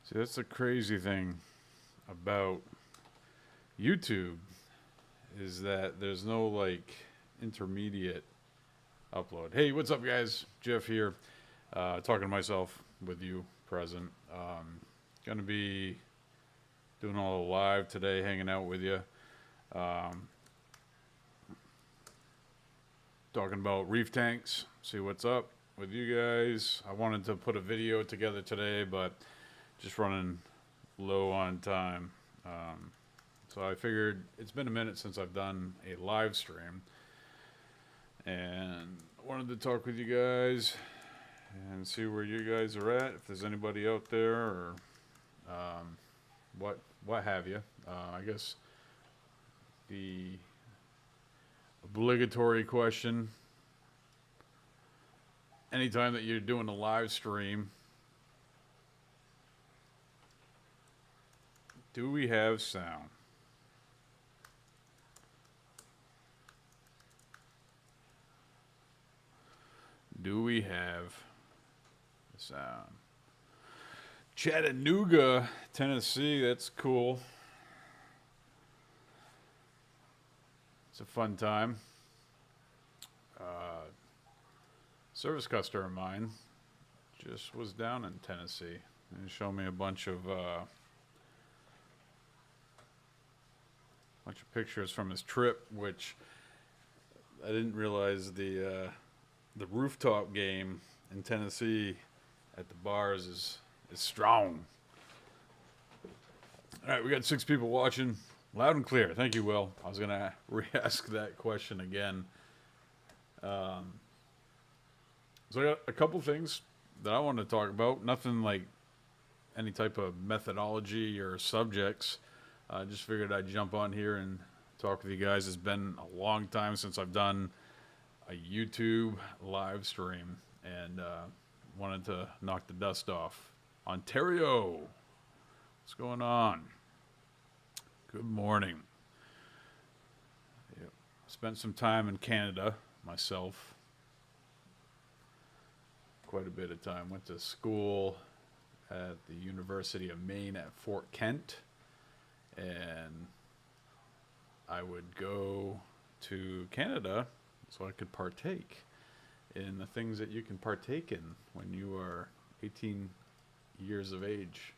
See, that's the crazy thing about YouTube is that there's no like intermediate upload. Hey, what's up, guys? Jeff here, talking to myself with you present. Gonna be doing all live today, hanging out with you. Um, Talking about reef tanks. See what's up with you guys. I wanted to put a video together today, but just running low on time. So I figured it's been a minute since I've done a live stream, and I wanted to talk with you guys and see where you guys are at. If there's anybody out there, or um, what have you. I guess the obligatory question: anytime that you're doing a live stream, do we have sound? Do we have sound? Chattanooga, Tennessee, that's cool. It's a fun time. Service customer of mine just was down in Tennessee and showed me a bunch of pictures from his trip, which I didn't realize the rooftop game in Tennessee at the bars is strong. All right, we got 6 people watching, loud and clear. Thank you, Will. I was gonna re-ask that question again. So I got a couple things that I want to talk about. Nothing like any type of methodology or subjects. I just figured I'd jump on here and talk with you guys. It's been a long time since I've done a YouTube live stream, and wanted to knock the dust off. Ontario, what's going on? Good morning. Yep. Spent some time in Canada myself. Quite a bit of time. Went to school at the University of Maine at Fort Kent, and I would go to Canada so I could partake in the things that you can partake in when you are 18 years of age.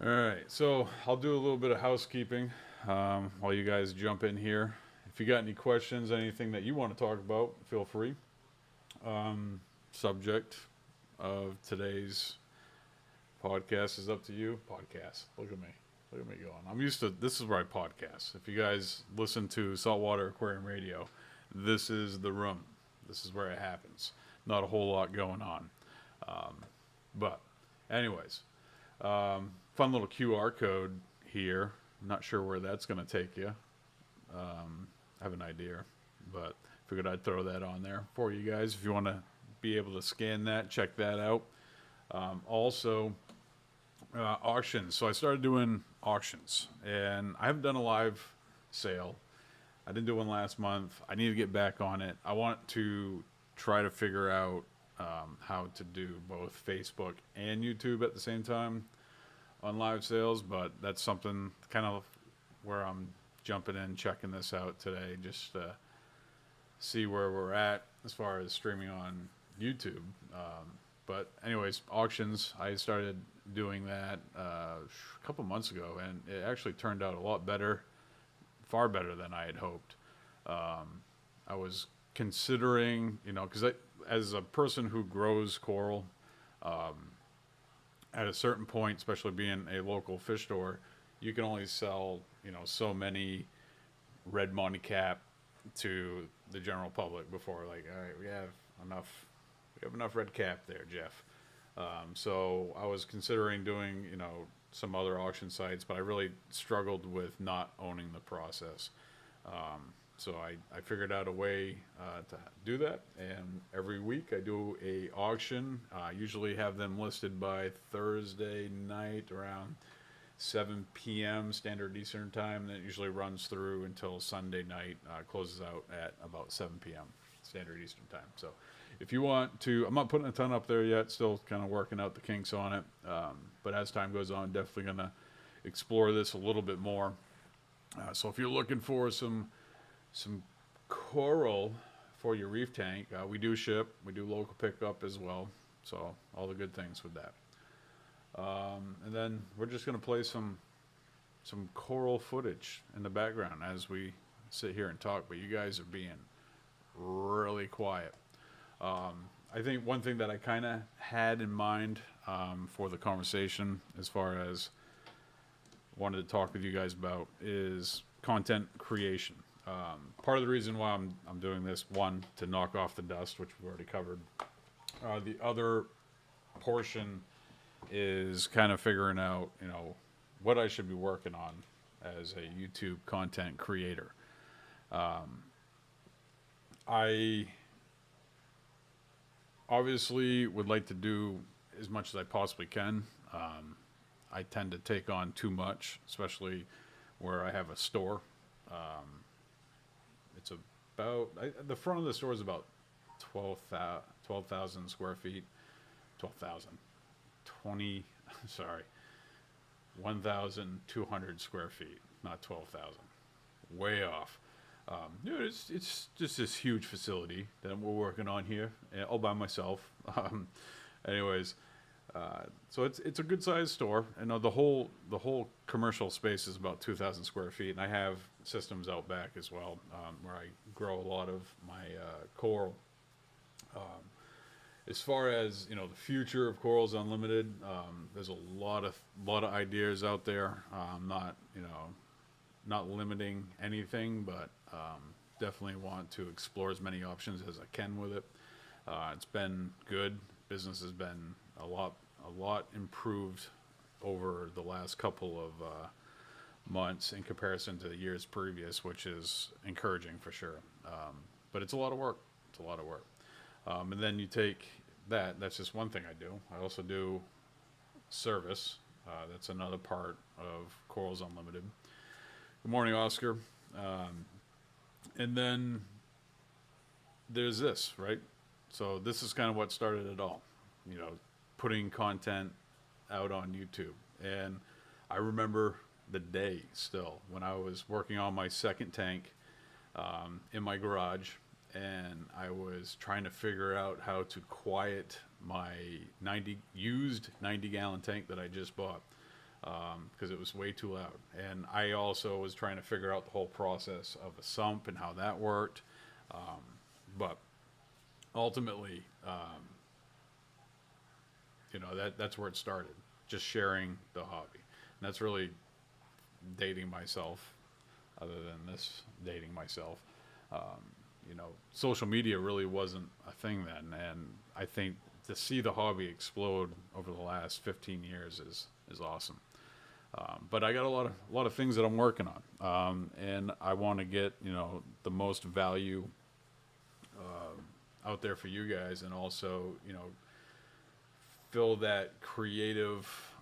All right, so I'll do a little bit of housekeeping while you guys jump in here. If you got any questions, anything that you want to talk about, feel free. Subject of today's podcast is up to you. Podcast. Look at me. Look at me going. I'm used to, this is where I podcast. If you guys listen to Saltwater Aquarium Radio, this is the room. This is where it happens. Not a whole lot going on. But anyways, fun little QR code here. Not sure where that's going to take you. I have an idea, but figured I'd throw that on there for you guys. If you want to be able to scan that, check that out. Also, auctions. So I started doing auctions, and I haven't done a live sale. I didn't do one last month. I need to get back on it. I want to try to figure out how to do both Facebook and YouTube at the same time on live sales, but that's something kind of where I'm jumping in, checking this out today, just to see where we're at as far as streaming on YouTube. But anyways, auctions, I started doing that a couple months ago, and it actually turned out a lot better, far better than I had hoped. I was considering, because as a person who grows coral, at a certain point, especially being a local fish store, you can only sell, so many red money cap to the general public before, like, all right, we have enough red cap there, Jeff. So I was considering doing, some other auction sites, but I really struggled with not owning the process. So I figured out a way to do that, and every week I do a auction. I usually have them listed by Thursday night around 7 p.m. Standard Eastern Time. That usually runs through until Sunday night, closes out at about 7 p.m. Standard Eastern Time. So if you want to, I'm not putting a ton up there yet. Still kind of working out the kinks on it. But as time goes on, definitely gonna explore this a little bit more. So if you're looking for some coral for your reef tank, we do ship. We do local pickup as well. So all the good things with that. And then we're just gonna play some coral footage in the background as we sit here and talk. But you guys are being really quiet. I think one thing that I kind of had in mind for the conversation, as far as wanted to talk with you guys about, is content creation. Part of the reason why I'm doing this, one, to knock off the dust, which we've already covered. The other portion is kind of figuring out, what I should be working on as a YouTube content creator. I obviously would like to do as much as I possibly can. I tend to take on too much, especially where I have a store. It's about, the front of the store is about 12,000 square feet. 12,000. 1,200 square feet, not 12,000. Way off. It's just this huge facility that we're working on here, all by myself. Anyways, so it's a good sized store, and the whole commercial space is about 2,000 square feet, and I have systems out back as well, where I grow a lot of my coral. As far as the future of Corals Unlimited, there's a lot of ideas out there. Not limiting anything, but definitely want to explore as many options as I can with it. It's been good. Business has been a lot improved over the last couple of months in comparison to the years previous, which is encouraging for sure. But it's a lot of work. And then you take that's just one thing I do. I also do service. That's another part of Corals Unlimited. Good morning, Oscar. And then there's this, right? So this is kind of what started it all, putting content out on YouTube. And I remember the day still when I was working on my second tank in my garage, and I was trying to figure out how to quiet my used 90-gallon tank that I just bought, because it was way too loud. And I also was trying to figure out the whole process of a sump and how that worked. But ultimately, that's where it started, just sharing the hobby. And that's really dating myself, other than this dating myself. Social media really wasn't a thing then, and I think to see the hobby explode over the last 15 years is awesome. But I got a lot of things that I'm working on, and I want to get the most value out there for you guys, and also fill that creative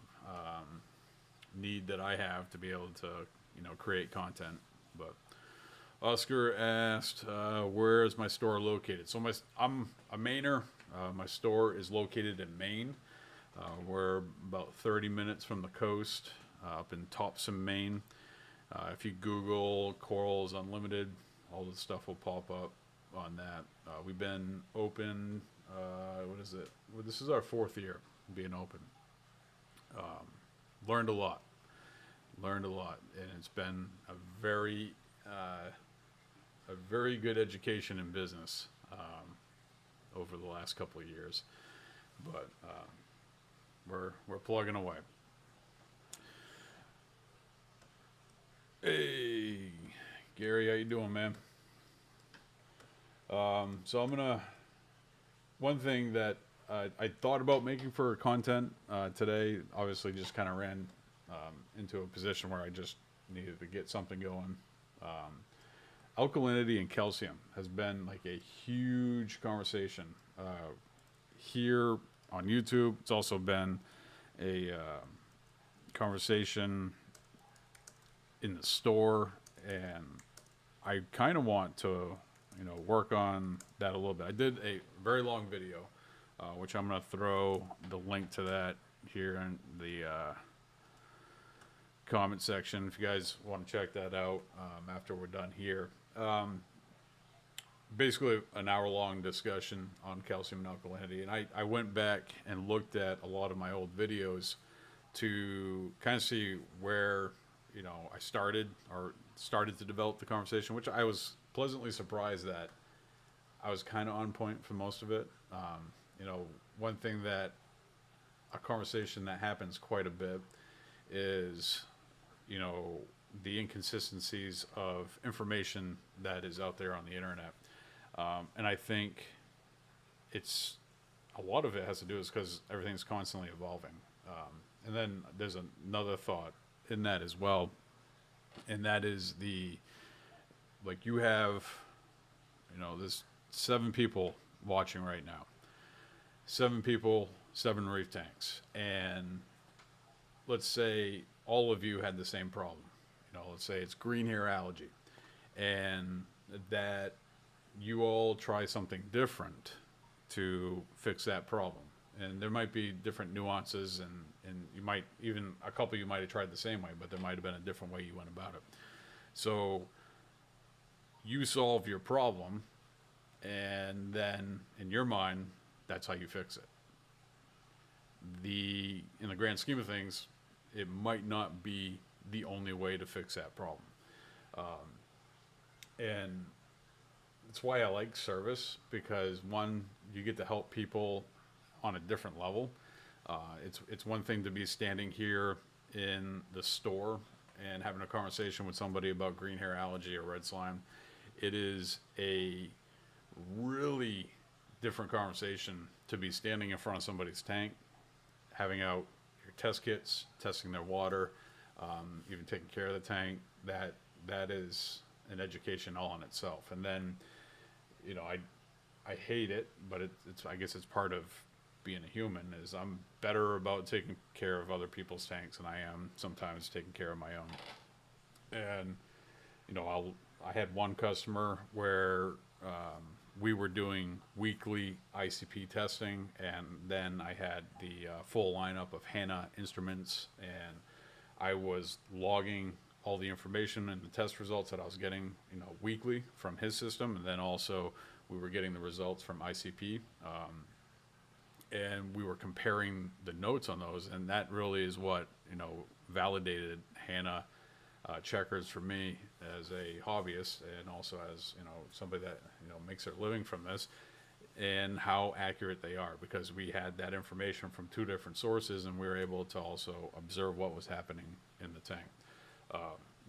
need that I have to be able to create content. But Oscar asked, where is my store located? So I'm a Mainer. My store is located in Maine. We're about 30 minutes from the coast, up in Topsom, Maine. If you Google Corals Unlimited, all the stuff will pop up on that. We've been open, what is it? Well, this is our 4th year being open. Learned a lot, and it's been a very good education in business over the last couple of years. But we're plugging away. Hey, Gary, how you doing, man? So one thing that I thought about making for content today, obviously just kind of ran into a position where I just needed to get something going. Alkalinity and calcium has been like a huge conversation here on YouTube. It's also been a conversation in the store, and I kind of want to work on that a little bit. I did a very long video, which I'm going to throw the link to that here in the comment section if you guys want to check that out after we're done here. Basically, an hour-long discussion on calcium and alkalinity, and I went back and looked at a lot of my old videos to kind of see where I started to develop the conversation, which I was pleasantly surprised that I was kind of on point for most of it. One thing that a conversation that happens quite a bit is the inconsistencies of information that is out there on the internet. And I think a lot of it has to do is because everything's constantly evolving. And then there's another thought in that as well. And that is you have, there's 7 people watching right now. 7 people, 7 reef tanks. And let's say all of you had the same problem. Let's say it's green hair algae. And that you all try something different to fix that problem. And there might be different nuances, and you might even, a couple of you might have tried the same way, but there might have been a different way you went about it. So you solve your problem, and then in your mind, that's how you fix it. In the grand scheme of things, it might not be the only way to fix that problem. And that's why I like service, because one, you get to help people on a different level. It's one thing to be standing here in the store and having a conversation with somebody about green hair algae or red slime. It is a really different conversation to be standing in front of somebody's tank, having out your test kits, testing their water, even taking care of the tank. That is an education all in itself. And then, I hate it, but it's I guess it's part of being a human. Is I'm better about taking care of other people's tanks than I am sometimes taking care of my own. And I had one customer where we were doing weekly ICP testing, and then I had the full lineup of HANA instruments, and I was logging all the information and the test results that I was getting, weekly from his system, and then also we were getting the results from ICP, and we were comparing the notes on those, and that really is what validated HANA checkers for me as a hobbyist, and also as somebody that makes their living from this, and how accurate they are, because we had that information from 2 different sources, and we were able to also observe what was happening in the tank,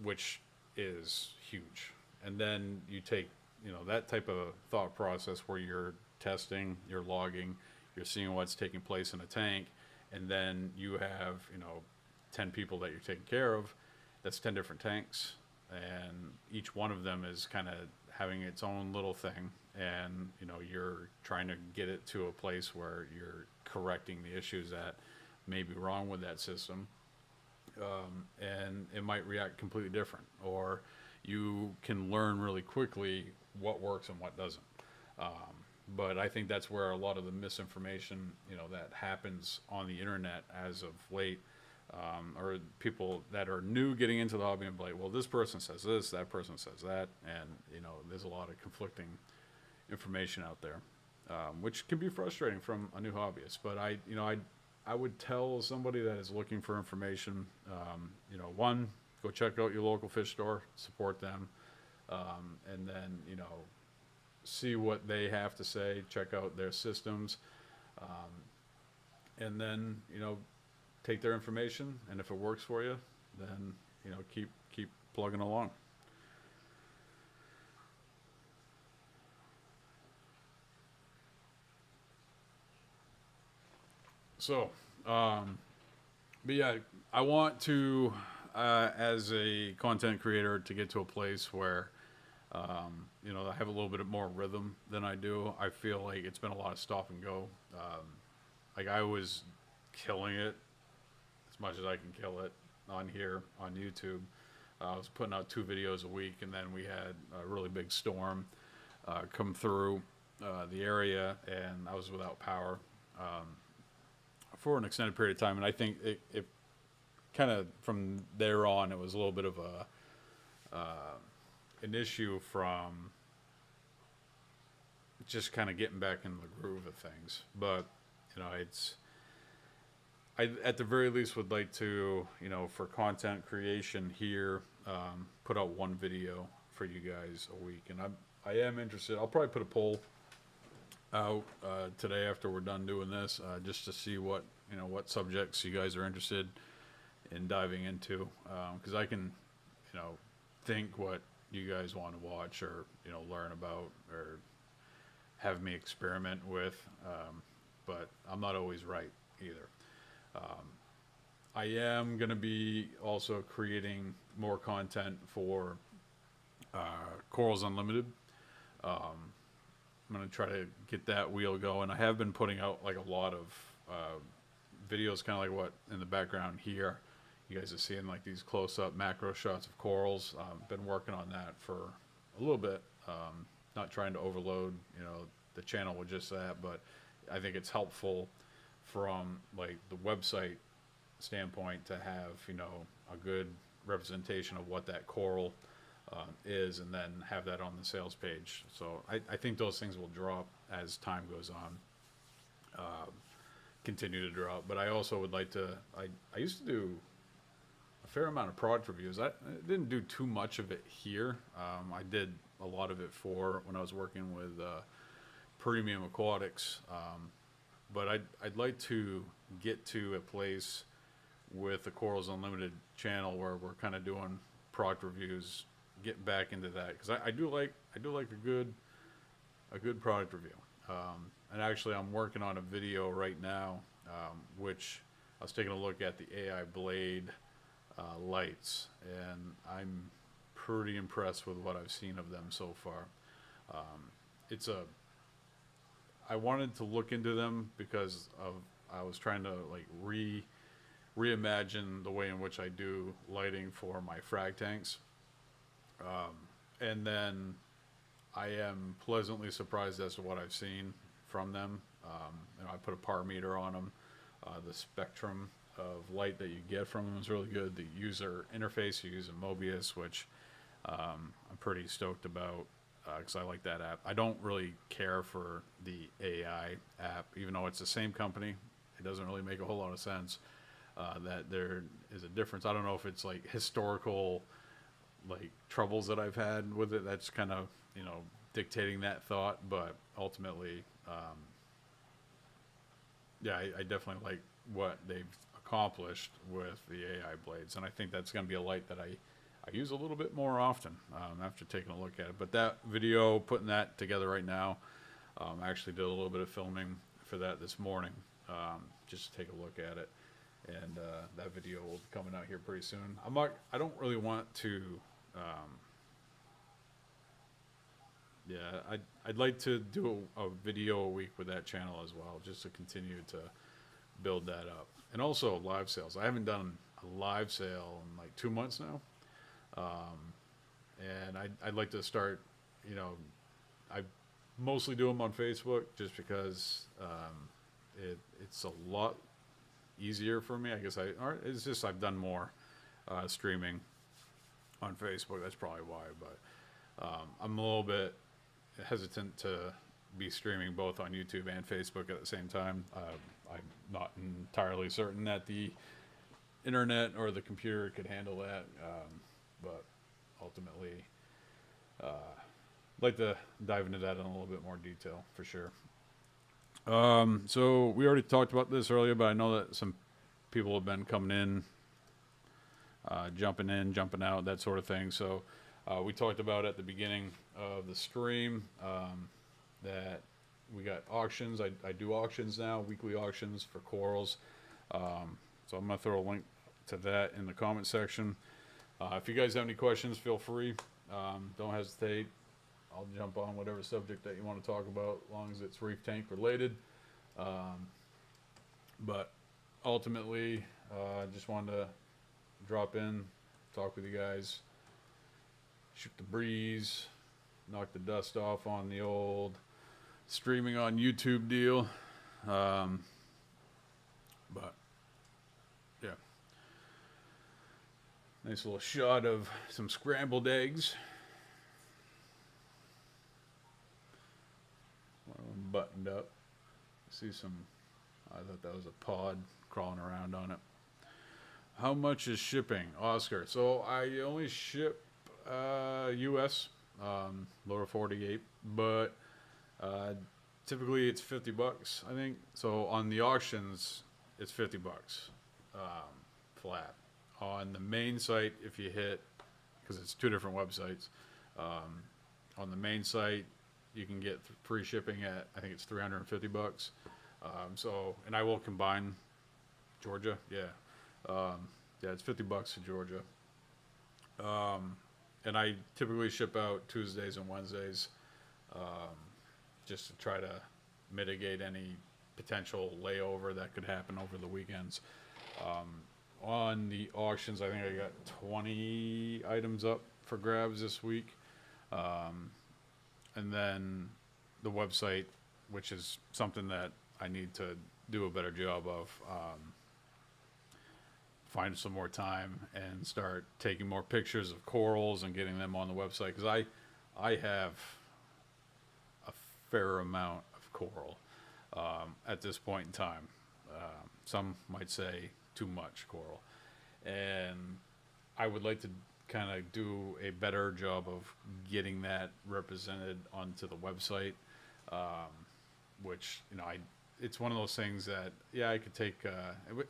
which is huge. And then you take that type of thought process where you're testing, you're logging, you're seeing what's taking place in a tank, and then you have 10 people that you're taking care of. That's 10 different tanks, and each one of them is kind of having its own little thing, and you're trying to get it to a place where you're correcting the issues that may be wrong with that system, and it might react completely different, or you can learn really quickly what works and what doesn't. But I think that's where a lot of the misinformation that happens on the internet as of late, or people that are new getting into the hobby and be like, well, this person says this, that person says that, and there's a lot of conflicting information out there, which can be frustrating from a new hobbyist. But I would tell somebody that is looking for information, one, go check out your local fish store, support them, and then see what they have to say, check out their systems, and then take their information, and if it works for you, then keep plugging along. So, but yeah, I want to, as a content creator, to get to a place where I have a little bit more rhythm than I do. I feel like it's been a lot of stop and go. Like I was killing it as much as I can kill it on here on YouTube. I was putting out 2 videos a week, and then we had a really big storm come through the area, and I was without power for an extended period of time. And I think it kind of from there on, it was a little bit of an issue from just kind of getting back into the groove of things. But I at the very least would like to, for content creation here, put out one video for you guys a week. And I am interested. I'll probably put a poll out today after we're done doing this, just to see what subjects you guys are interested in diving into, because I can think what you guys want to watch or learn about or have me experiment with, but I'm not always right either. I am going to be also creating more content for Corals Unlimited. I'm going to try to get that wheel going. I have been putting out like a lot of videos, kind of like what in the background here. You guys are seeing like these close-up macro shots of corals. Been working on that for a little bit. Not trying to overload, the channel with just that, but I think it's helpful from like the website standpoint to have a good representation of what that coral is, and then have that on the sales page. So I think those things will drop as time goes on, continue to drop. But I also would like to, I used to do a fair amount of product reviews. I didn't do too much of it here. I did a lot of it when I was working with Premium Aquatics. But I'd like to get to a place with the Corals Unlimited channel where we're kind of doing product reviews, get back into that, because I do like a good product review. And actually, I'm working on a video right now, which I was taking a look at the AI Blade lights, and I'm pretty impressed with what I've seen of them so far. I wanted to look into them because I was trying to like reimagine the way in which I do lighting for my frag tanks. And then I am pleasantly surprised as to what I've seen from them. I put a par meter on them. The spectrum of light that you get from them is really good. The user interface, you use a Mobius, which I'm pretty stoked about, because I like that app. I don't really care for the AI app, even though it's the same company. It doesn't really make a whole lot of sense that there is a difference. I don't know if it's like historical like troubles that I've had with it that's kind of dictating that thought, but ultimately I definitely like what they've accomplished with the AI blades, and I think that's going to be a light that I use a little bit more often after taking a look at it. But that video, putting that together right now, I actually did a little bit of filming for that this morning, just to take a look at it, and that video will be coming out here pretty soon. I don't really want to I'd like to do a video a week with that channel as well, just to continue to build that up. And also live sales. I haven't done a live sale in like 2 months now. And I'd like to start, I mostly do them on Facebook just because it's a lot easier for me. I guess it's just I've done more streaming on Facebook. That's probably why. But I'm a little bit hesitant to be streaming both on YouTube and Facebook at the same time. I'm not entirely certain that the internet or the computer could handle that, but ultimately I'd like to dive into that in a little bit more detail for sure. So we already talked about this earlier, but I know that some people have been coming in, jumping out, that sort of thing. So we talked about at the beginning of the stream that we got auctions. I do auctions now, weekly auctions for corals. So I'm going to throw a link to that in the comment section. If you guys have any questions, feel free. Don't hesitate. I'll jump on whatever subject that you want to talk about, as long as it's reef tank related. But ultimately, just wanted to drop in, talk with you guys, shoot the breeze, knock the dust off on the old streaming on YouTube deal. But yeah, nice little shot of some scrambled eggs. One of them buttoned up. See some. I thought that was a pod crawling around on it. How much is shipping, Oscar? So I only ship U.S. Lower 48, but typically it's $50, I think. So on the auctions, it's $50 flat. On the main site, if you hit, because it's two different websites, on the main site you can get free shipping at, I think it's $350. So, and I will combine Georgia, yeah, it's $50 to Georgia. And I typically ship out Tuesdays and Wednesdays, just to try to mitigate any potential layover that could happen over the weekends. On the auctions, I think I got 20 items up for grabs this week. And then the website, which is something that I need to do a better job of, find some more time and start taking more pictures of corals and getting them on the website, because I have a fair amount of coral at this point in time. Some might say too much coral, and I would like to kind of do a better job of getting that represented onto the website, which, you know, it's one of those things that, yeah, I could take,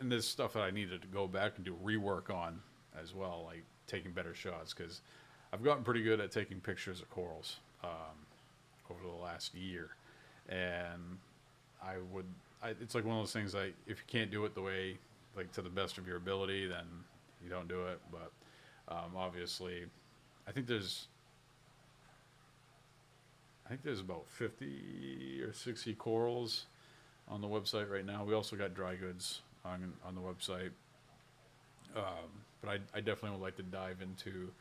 and there's stuff that I needed to go back and do rework on as well, like taking better shots, because I've gotten pretty good at taking pictures of corals over the last year, and it's like one of those things, like, if you can't do it the way, like, to the best of your ability, then you don't do it. But obviously, I think there's about 50 or 60 corals on the website right now. We also got dry goods on the website, but I definitely would like to dive into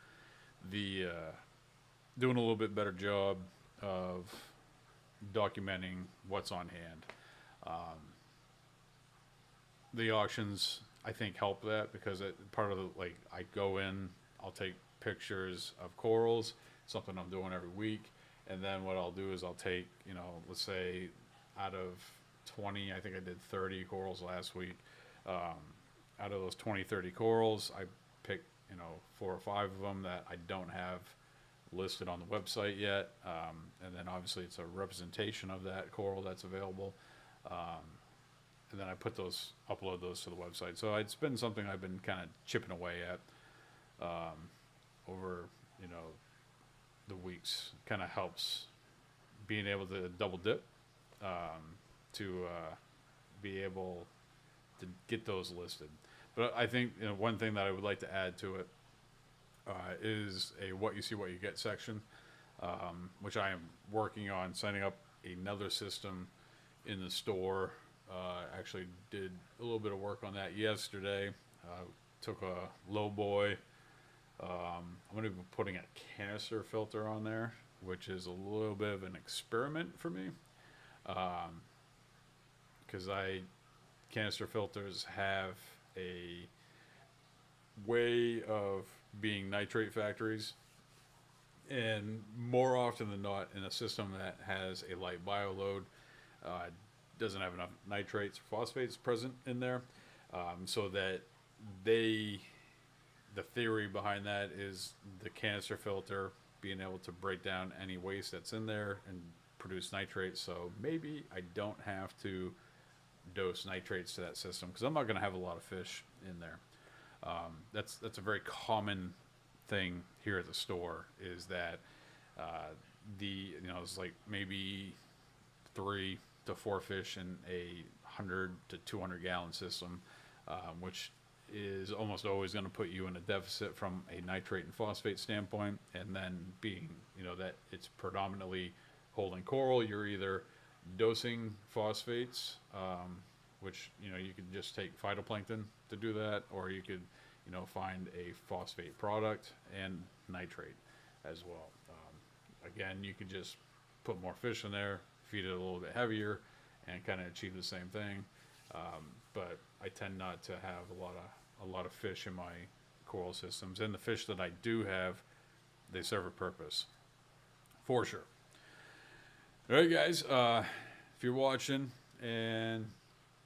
the doing a little bit better job of documenting what's on hand. The auctions, I think, help that, because part of the, like, I go in, I'll take pictures of corals, something I'm doing every week, and then what I'll do is I'll take, you know, let's say out of 20, I think I did 30 corals last week. Out of those 20, 30 corals, I pick, you know, 4 or 5 of them that I don't have listed on the website yet, and then obviously it's a representation of that coral that's available, and then I upload those to the website. So it's been something I've been kind of chipping away at over, you know, the weeks. Kind of helps being able to double dip, to be able to get those listed. But I think, you know, one thing that I would like to add to it is a what you see, what you get section, which I am working on setting up another system in the store. Actually did a little bit of work on that yesterday. Took a low boy. I'm going to be putting a canister filter on there, which is a little bit of an experiment for me, because canister filters have a way of being nitrate factories, and more often than not, in a system that has a light bioload, doesn't have enough nitrates or phosphates present in there, so that the theory behind that is the canister filter being able to break down any waste that's in there and produce nitrates. So maybe I don't have to dose nitrates to that system, because I'm not going to have a lot of fish in there. That's a very common thing here at the store, is that it's like maybe 3 to 4 fish in a 100 to 200 gallon system, which is almost always going to put you in a deficit from a nitrate and phosphate standpoint. And then being, you know, that it's predominantly holding coral, you're either dosing phosphates, which, you know, you could just take phytoplankton to do that, or you could, you know, find a phosphate product and nitrate as well. Again, you could just put more fish in there, feed it a little bit heavier, and kind of achieve the same thing. But I tend not to have a lot of fish in my coral systems, and the fish that I do have, they serve a purpose, for sure. All right, guys. If you're watching and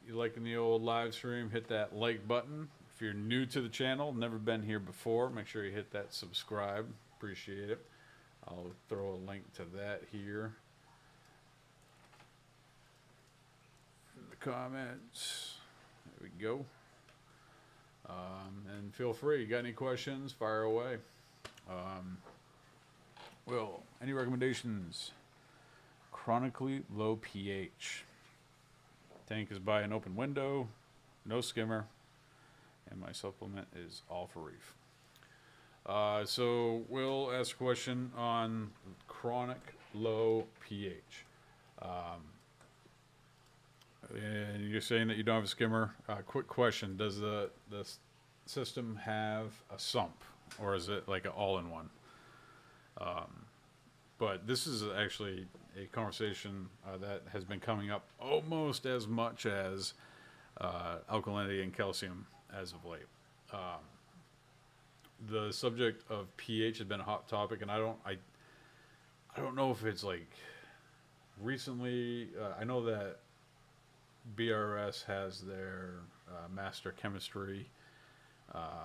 you're liking the old live stream, hit that like button. If you're new to the channel, never been here before, make sure you hit that subscribe. Appreciate it. I'll throw a link to that here in the comments. There we go. And feel free. You got any questions? Fire away. Will, any recommendations? Chronically low pH. Tank is by an open window, no skimmer, and my supplement is all for reef. So Will asked a question on chronic low pH. And you're saying that you don't have a skimmer. Quick question: does the system have a sump, or is it like an all-in-one? But this is actually a conversation that has been coming up almost as much as alkalinity and calcium as of late. The subject of pH has been a hot topic, and I don't know if it's like recently. I know that BRS has their master chemistry. I'm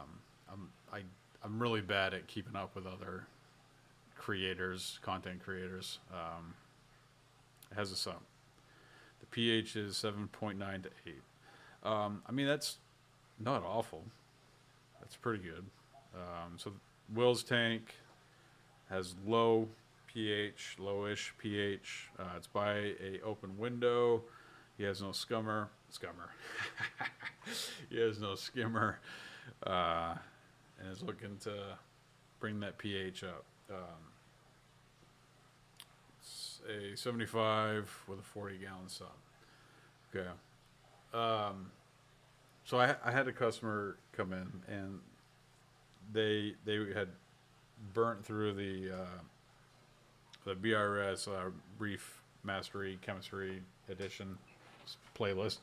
really bad at keeping up with other content creators. It has a sum. The pH is 7.9 to 8. I mean, that's not awful. That's pretty good. So Will's tank has low pH, lowish pH. It's by a open window. He has no scummer. He has no skimmer, and is looking to bring that pH up. It's a 75 with a 40-gallon sub. Okay. So I had a customer come in, and they had burnt through the BRS Reef Mastery Chemistry Edition playlist,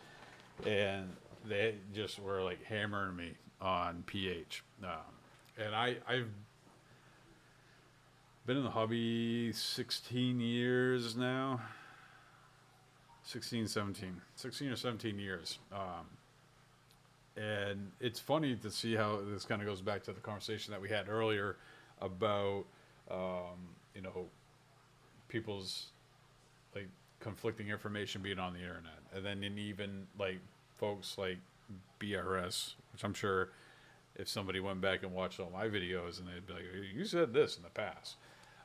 and they just were like hammering me on pH. And I've been in the hobby 16 years now. 16 or 17 years. And it's funny to see how this kind of goes back to the conversation that we had earlier about, people's like conflicting information being on the internet. And then even like folks like BRS, which I'm sure if somebody went back and watched all my videos and they'd be like, you said this in the past.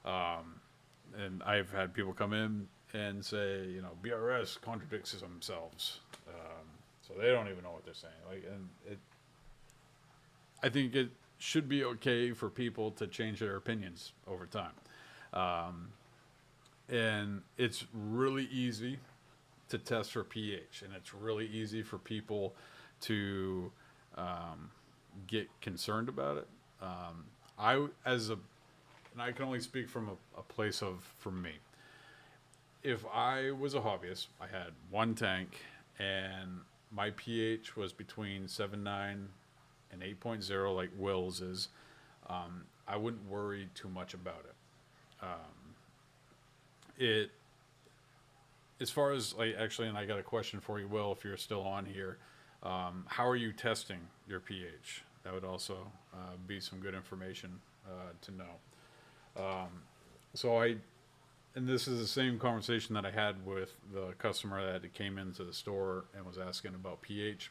And I've had people come in and say, BRS contradicts themselves. So they don't even know what they're saying. I think it should be okay for people to change their opinions over time. And it's really easy to test for pH, and it's really easy for people to get concerned about it. And I can only speak from a place from me. If I was a hobbyist, I had one tank, and my pH was between 7.9 and 8.0, like Will's is, I wouldn't worry too much about it. As far as actually, and I got a question for you, Will, if you're still on here. How are you testing your pH? That would also be some good information to know. And this is the same conversation that I had with the customer that came into the store and was asking about pH.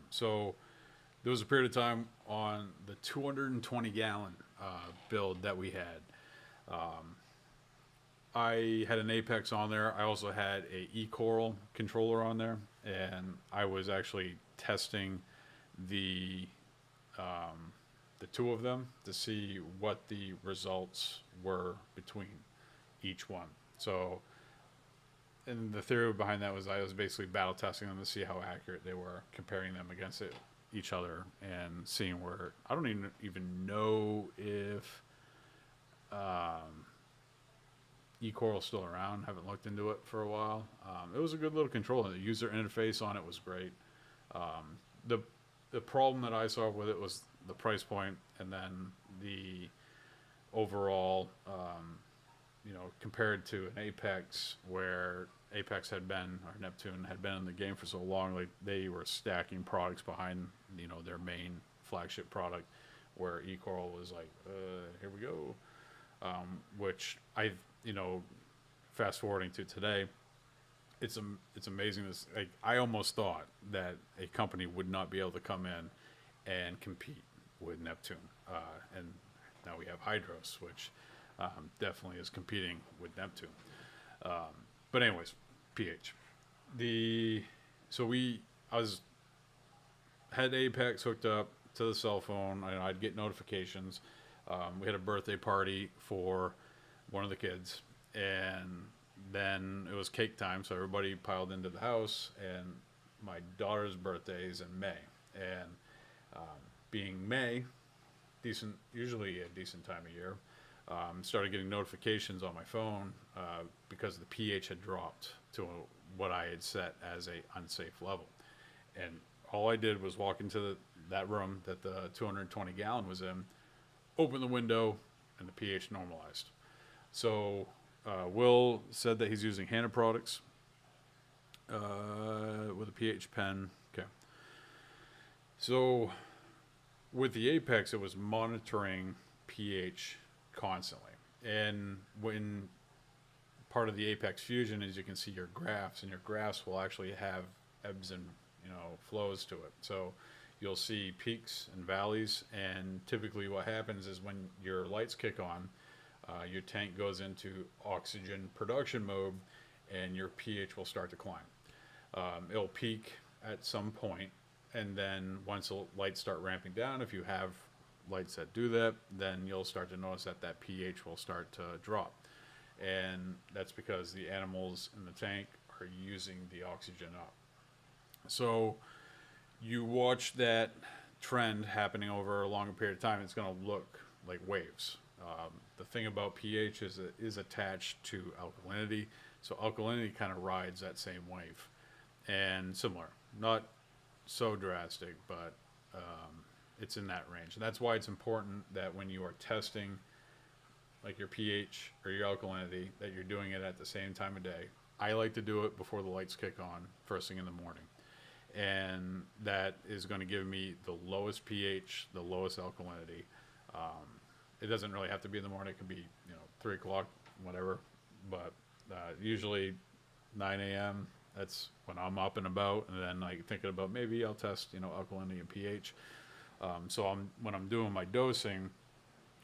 So there was a period of time on the 220-gallon build that we had. I had an Apex on there. I also had a eCoral controller on there, and I was actually testing the two of them to see what the results were between each one. So, and the theory behind that was I was basically battle testing them to see how accurate they were, comparing them against each other, and seeing where I don't even know if eCoral's still around. Haven't looked into it for a while. It was a good little controller. The user interface on it was great. The the problem that I saw with it was the price point, and then the overall, compared to an Apex, where Apex had been, or Neptune had been in the game for so long, like they were stacking products behind, their main flagship product, where eCoral was like, here we go. Which fast forwarding to today, it's amazing. Like, I almost thought that a company would not be able to come in and compete with Neptune, and now we have Hydros, which definitely is competing with Neptune. But anyways, pH. I had Apex hooked up to the cell phone, and I'd get notifications. We had a birthday party for one of the kids, and then it was cake time, so everybody piled into the house, and my daughter's birthday is in May, and being May, usually a decent time of year, started getting notifications on my phone because the pH had dropped to what I had set as a unsafe level, and all I did was walk into that room that the 220 gallon was in, open the window, and the pH normalized. So Will said that he's using Hannah products with a pH pen. Okay. So with the Apex, it was monitoring pH constantly. And when part of the Apex Fusion is, you can see your graphs, and your graphs will actually have ebbs and flows to it. So you'll see peaks and valleys, and typically what happens is when your lights kick on, your tank goes into oxygen production mode, and your pH will start to climb. It'll peak at some point, and then once the lights start ramping down, if you have lights that do that, then you'll start to notice that pH will start to drop. And that's because the animals in the tank are using the oxygen up. So you watch that trend happening over a longer period of time, it's going to look like waves. The thing about pH is it is attached to alkalinity, so alkalinity kind of rides that same wave, and similar, not so drastic, but it's in that range. And that's why it's important that when you are testing like your pH or your alkalinity, that you're doing it at the same time of day. I like to do it before the lights kick on, first thing in the morning. And that is going to give me the lowest pH, the lowest alkalinity. It doesn't really have to be in the morning. It can be, 3 o'clock, whatever. But usually 9 a.m., that's when I'm up and about. And then like thinking about maybe I'll test, alkalinity and pH. So when I'm doing my dosing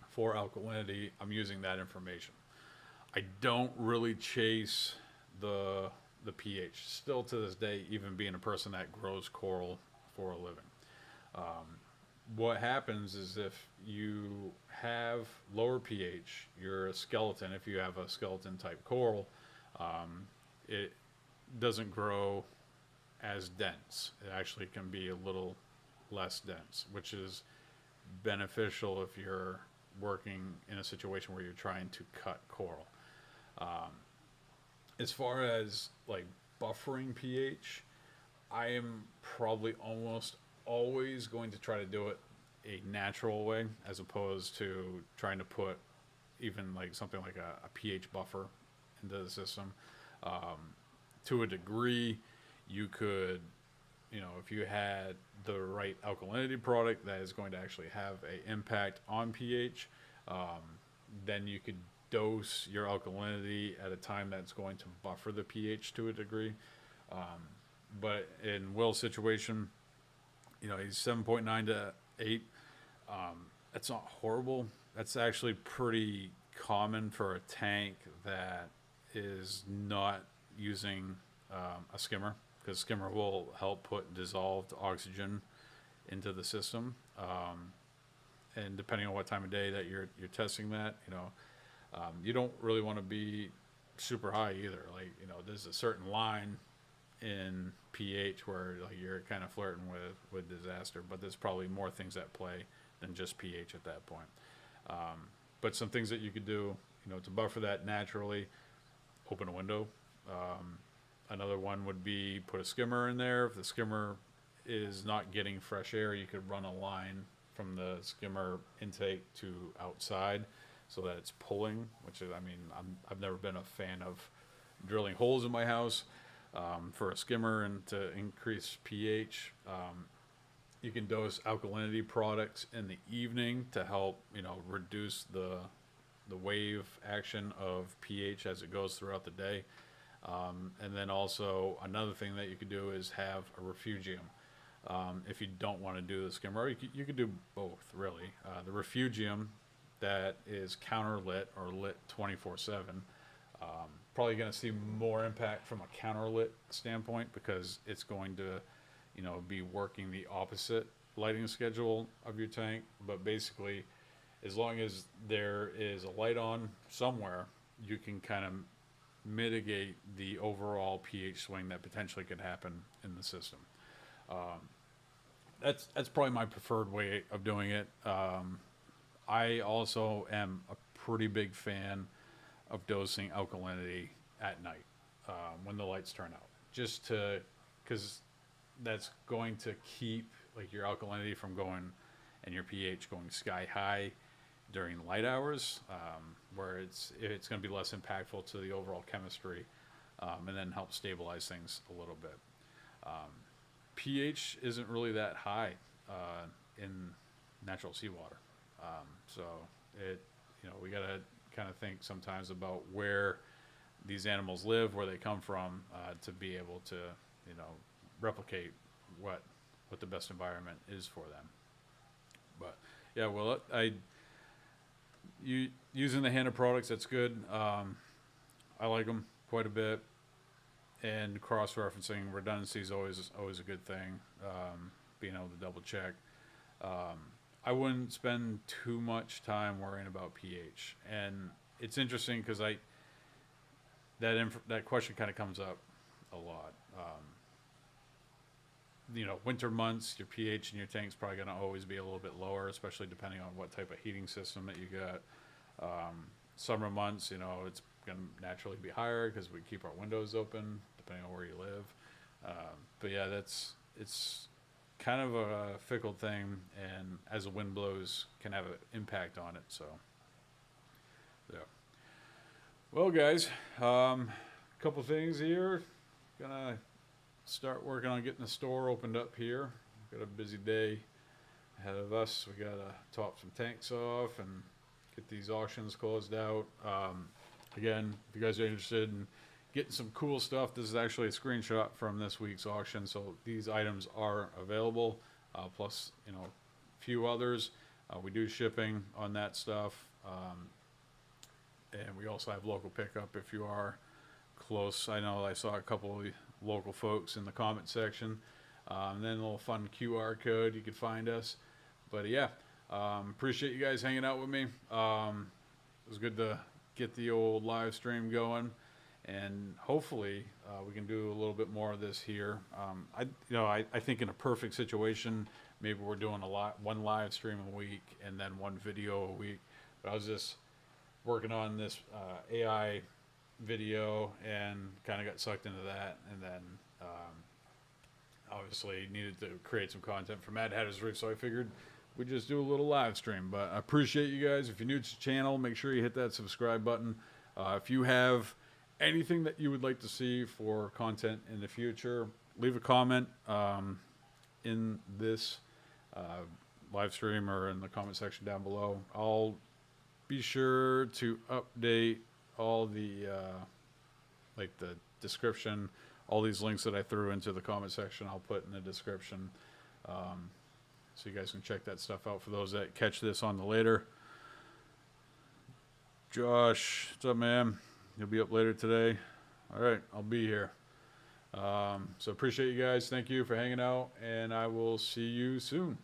for alkalinity, I'm using that information. I don't really chase the pH. Still to this day, even being a person that grows coral for a living. What happens is if you have lower pH, you're a skeleton. If you have a skeleton type coral, it doesn't grow as dense. It actually can be a little less dense, which is beneficial if you're working in a situation where you're trying to cut coral. As far as like buffering pH, I am probably almost always going to try to do it a natural way, as opposed to trying to put even like something like a pH buffer into the system. To a degree, you could, if you had the right alkalinity product that is going to actually have an impact on pH, then you could dose your alkalinity at a time that's going to buffer the pH to a degree. But in Will's situation, he's 7.9 to 8. That's not horrible. That's actually pretty common for a tank that is not using a skimmer, because skimmer will help put dissolved oxygen into the system. And depending on what time of day that you're testing that, you don't really want to be super high either. Like, there's a certain line in pH where like you're kind of flirting with disaster, but there's probably more things at play than just pH at that point. But some things that you could do, to buffer that naturally, open a window. Another one would be put a skimmer in there. If the skimmer is not getting fresh air, you could run a line from the skimmer intake to outside so that it's pulling, which is, I mean, I've never been a fan of drilling holes in my house for a skimmer and to increase pH. You can dose alkalinity products in the evening to help, reduce the wave action of pH as it goes throughout the day. And then also another thing that you could do is have a refugium. If you don't want to do the skimmer, you could do both, really. The refugium that is counter lit or lit 24/7, probably going to see more impact from a counter lit standpoint because it's going to, be working the opposite lighting schedule of your tank. But basically, as long as there is a light on somewhere, you can kind of mitigate the overall pH swing that potentially could happen in the system. That's probably my preferred way of doing it. I also am a pretty big fan of dosing alkalinity at night when the lights turn out, just because that's going to keep like your alkalinity from going and your pH going sky high during light hours, where it's going to be less impactful to the overall chemistry, and then help stabilize things a little bit. pH isn't really that high in natural seawater, so we got to kind of think sometimes about where these animals live, where they come from, to be able to replicate what the best environment is for them. But yeah, well, using the Hannah products, that's good. I like them quite a bit, and cross-referencing redundancy is always a good thing. Being able to double check. I wouldn't spend too much time worrying about pH, and it's interesting because that question kind of comes up a lot. Winter months, your pH in your tank's probably going to always be a little bit lower, especially depending on what type of heating system that you got. Summer months, it's going to naturally be higher because we keep our windows open, depending on where you live. But yeah, it's kind of a fickle thing, and as the wind blows, can have an impact on it. So, yeah. Well, guys, couple things here. Gonna start working on getting the store opened up here. Got a busy day ahead of us. We gotta top some tanks off and get these auctions closed out. Again, if you guys are interested in getting some cool stuff, this is actually a screenshot from this week's auction. So these items are available, plus a few others. We do shipping on that stuff, and we also have local pickup if you are close. I know I saw a couple of local folks in the comment section. And then a little fun QR code, you could find us. But yeah, appreciate you guys hanging out with me. It was good to get the old live stream going, and hopefully we can do a little bit more of this here. I think in a perfect situation, maybe we're doing one live stream a week and then one video a week. But I was just working on this AI video and kind of got sucked into that, and then obviously needed to create some content for Mad Hatter's Reef, so I figured we'd just do a little live stream. But I appreciate you guys. If you're new to the channel, make sure you hit that subscribe button. If you have anything that you would like to see for content in the future, leave a comment in this live stream or in the comment section down below. I'll be sure to update all the the description, all these links that I threw into the comment section, I'll put in the description, so you guys can check that stuff out for those that catch this on the later. Josh, what's up, man? You'll be up later today. All right, I'll be here. So appreciate you guys. Thank you for hanging out, and I will see you soon.